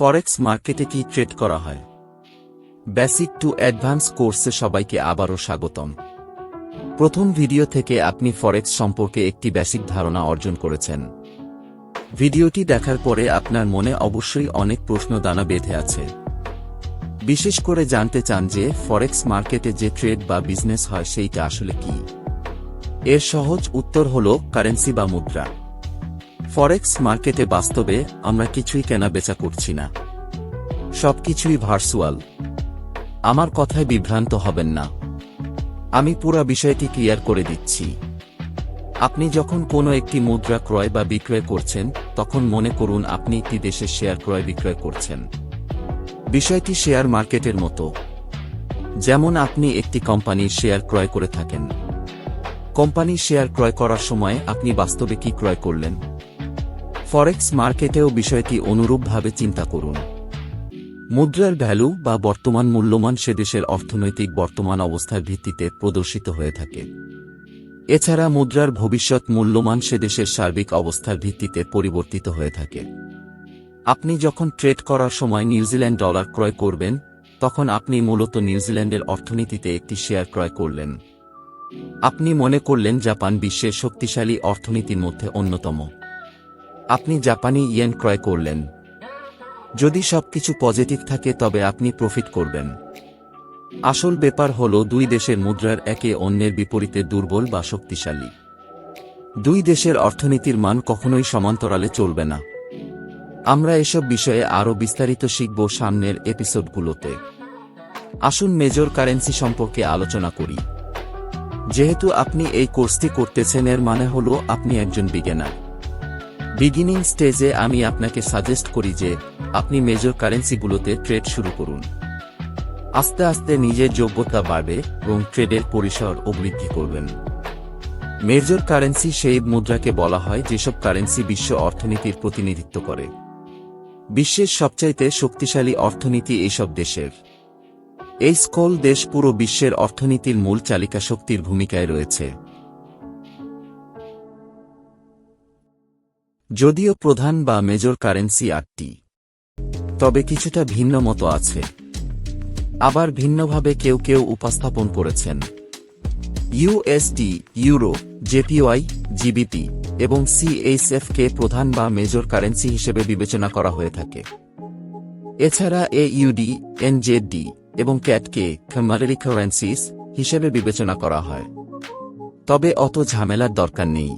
ফরেক্স মার্কেটে কি ট্রেড করা হয়? বেসিক টু অ্যাডভান্স কোর্সে সবাইকে আবারও স্বাগতম। প্রথম ভিডিও থেকে আপনি ফরেক্স সম্পর্কে একটি বেসিক ধারণা অর্জন করেছেন। ভিডিওটি দেখার পরে আপনার মনে অবশ্যই অনেক প্রশ্ন দানা বেঁধে আছে। বিশেষ করে জানতে চান যে ফরেক্স মার্কেটে যে ট্রেড বা বিজনেস হয় সেইটা আসলে কি। এর সহজ উত্তর হল কারেন্সি বা মুদ্রা। ফরেক্স মার্কেটে বাস্তবে আমরা কিছুই কেনা বেচা করছি না, সবকিছুই ভার্চুয়াল। আমার কথায় বিভ্রান্ত হবেন না, আমি পুরো বিষয়টি ক্লিয়ার করে দিচ্ছি। আপনি যখন কোনো একটি মুদ্রা ক্রয় বা বিক্রয় করছেন, তখন মনে করুন আপনি একটি দেশের শেয়ার ক্রয় বিক্রয় করছেন। বিষয়টি শেয়ার মার্কেটের মতো। যেমন আপনি একটি কোম্পানির শেয়ার ক্রয় করে থাকেন। কোম্পানির শেয়ার ক্রয় করার সময় আপনি বাস্তবে কি ক্রয় করলেন? ফরেক্স মার্কেটেও বিষয়টি অনুরূপভাবে চিন্তা করুন। মুদ্রার ভ্যালু বা বর্তমান মূল্যমান সে দেশের অর্থনৈতিক বর্তমান অবস্থার ভিত্তিতে প্রদর্শিত হয়ে থাকে। এছাড়া মুদ্রার ভবিষ্যৎ মূল্যমান সে দেশের সার্বিক অবস্থার ভিত্তিতে পরিবর্তিত হয়ে থাকে। আপনি যখন ট্রেড করার সময় নিউজিল্যান্ড ডলার ক্রয় করবেন, তখন আপনি মূলত নিউজিল্যান্ডের অর্থনীতিতে একটি শেয়ার ক্রয় করলেন। আপনি মনে করলেন জাপান বিশ্বের শক্তিশালী অর্থনীতির মধ্যে অন্যতম। আপনি জাপানি ইয়েন ক্রয় করলেন। যদি সবকিছু পজিটিভ থাকে তবে আপনি প্রফিট করবেন। আসল ব্যাপার হল দুই দেশের মুদ্রার একে অন্যের বিপরীতে দুর্বল বা শক্তিশালী। দুই দেশের অর্থনীতির মান কখনোই সমান্তরালে চলবে না। আমরা এসব বিষয়ে আরও বিস্তারিত শিখব সামনের এপিসোডগুলোতে। আসুন মেজর কারেন্সি সম্পর্কে আলোচনা করি। যেহেতু আপনি এই কোর্সটি করতেছেন, এর মানে হল আপনি একজন বিগিনার। বিগিনিং স্টেজে আমি আপনাকে সাজেস্ট করি যে আপনি মেজর কারেন্সিগুলোতে ট্রেড শুরু করুন। আস্তে আস্তে নিজের যোগ্যতা বাড়বে এবং ট্রেডের পরিসর বৃদ্ধি করবেন। মেজর কারেন্সি সেই মুদ্রাকে বলা হয় যেসব কারেন্সি বিশ্ব অর্থনীতির প্রতিনিধিত্ব করে। বিশ্বের সবচাইতে শক্তিশালী অর্থনীতি এইসব দেশের। এই সকল দেশ পুরো বিশ্বের অর্থনীতির মূল চালিকা শক্তির ভূমিকায় রয়েছে। যদিও প্রধান বা মেজর কারেন্সি 8টি, তবে কিছুটা ভিন্ন মতো আছে। আবার ভিন্নভাবে কেউ কেউ উপস্থাপন করেছেন। ইউএসডি, ইউরো, জেপিওয়াই, জিবিপি এবং সিএইচএফকে প্রধান বা মেজর কারেন্সি হিসেবে বিবেচনা করা হয়ে থাকে। এছাড়া এইউডি, এনজেডি এবং ক্যাটকে কমোডিটি কারেন্সিস হিসেবে বিবেচনা করা হয়। তবে অত ঝামেলার দরকার নেই।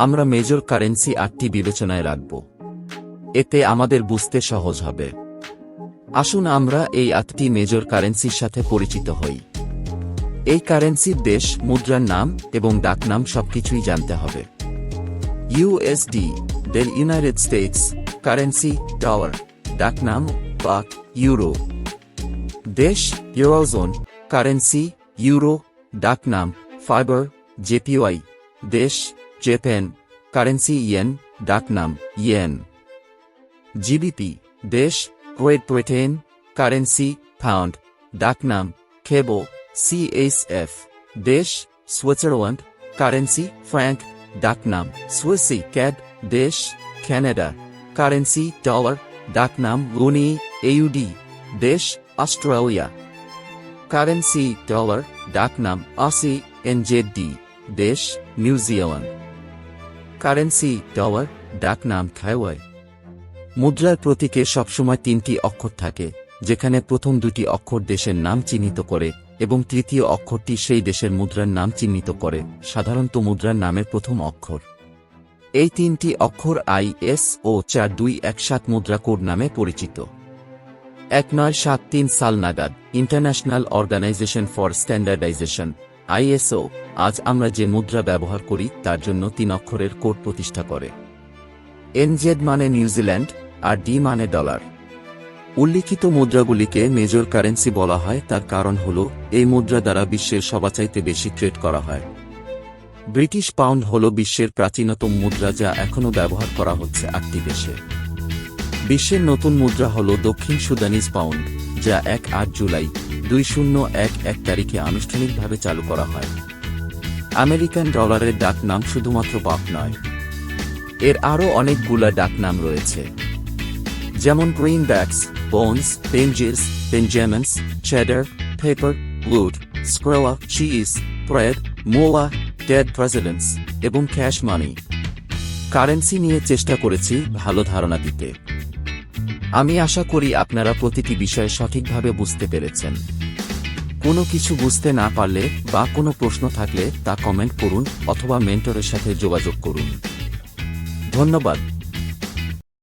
আমরা মেজর কারেন্সি 8টি বিবেচনায় রাখব। এতে আমাদের বুঝতে সহজ হবে। আসুন আমরা এই 8টি মেজর কারেন্সির সাথে পরিচিত হই। এই কারেন্সির দেশ, মুদ্রার নাম এবং ডাকনাম সবকিছুই জানতে হবে। USD, the United States currency, dollar, ডাকনাম বাক, ইউরো। দেশ, ইউরোজোন কারেন্সি, ইউরো, ডাকনাম ফাইবার, জেপিওয়াই। দেশ, জাপান কারেন্সি, ইয়েন, ডাকনাম ইয়েন। জিবিপি, দেশ, গ্রেট ব্রিটেন কারেন্সি, পাউন্ড, ডাকনাম খেবো। সিএইচএফ, দেশ, সুইজারল্যান্ড কারেন্সি, ফ্র্যাঙ্ক, ডাকনাম সুইসি ক্যাড। দেশ, কানাডা কারেন্সি, ডলার, ডাকনাম লুনি। এইউডি, দেশ, অস্ট্রেলিয়া কারেন্সি, ডলার, ডাকনাম অসি। এনজেডি, দেশ, নিউজিল্যান্ড কারেন্সি, ডলার, ডাকনাম খাওয়াই। মুদ্রার প্রতীকে সবসময় 3টি অক্ষর থাকে, যেখানে প্রথম 2টি অক্ষর দেশের নাম চিহ্নিত করে এবং তৃতীয় অক্ষরটি সেই দেশের মুদ্রার নাম চিহ্নিত করে, সাধারণত মুদ্রার নামের প্রথম অক্ষর। এই 3টি অক্ষর ISO 4217 মুদ্রা কোড নামে পরিচিত। 1973 সাল নাগাদ international organisation for standardisation ISO আজ আমরা যে মুদ্রা ব্যবহার করি তার জন্য 3 অক্ষরের কোড প্রতিষ্ঠা করে। এনজেড মানে নিউজিল্যান্ড আর ডি মানে ডলার। উল্লিখিত মুদ্রাগুলিকে মেজর কারেন্সি বলা হয়, তার কারণ হল এই মুদ্রা দ্বারা বিশ্বের সবচাইতে বেশি ট্রেড করা হয়। ব্রিটিশ পাউন্ড হল বিশ্বের প্রাচীনতম মুদ্রা, যা এখনও ব্যবহার করা হচ্ছে 8টি দেশে। বিশ্বের নতুন মুদ্রা হল দক্ষিণ সুদানিজ পাউন্ড, যা 1 জুলাই 2011 তারিখে আনুষ্ঠানিকভাবে চালু করা হয়। আমেরিকান ডলারের ডাক নাম শুধুমাত্র বাক নয়, এর আরও অনেকগুলা ডাকনাম রয়েছে। যেমন greenbacks, bones, benjies, benjamins, cheddar, paper, wood, স্ক্রোয়া, চিজ, ব্রেড, মোয়া, ডেড প্রেসিডেন্টস এবং ক্যাশ মানি। কারেন্সি নিয়ে চেষ্টা করেছি ভালো ধারণা দিতে। আমি আশা করি আপনারা প্রতিটি বিষয় সঠিকভাবে বুঝতে পেরেছেন। কোনো কিছু বুঝতে না পারলে বা কোনো প্রশ্ন থাকলে তা কমেন্ট করুন অথবা মেন্টরের সাথে যোগাযোগ করুন। ধন্যবাদ।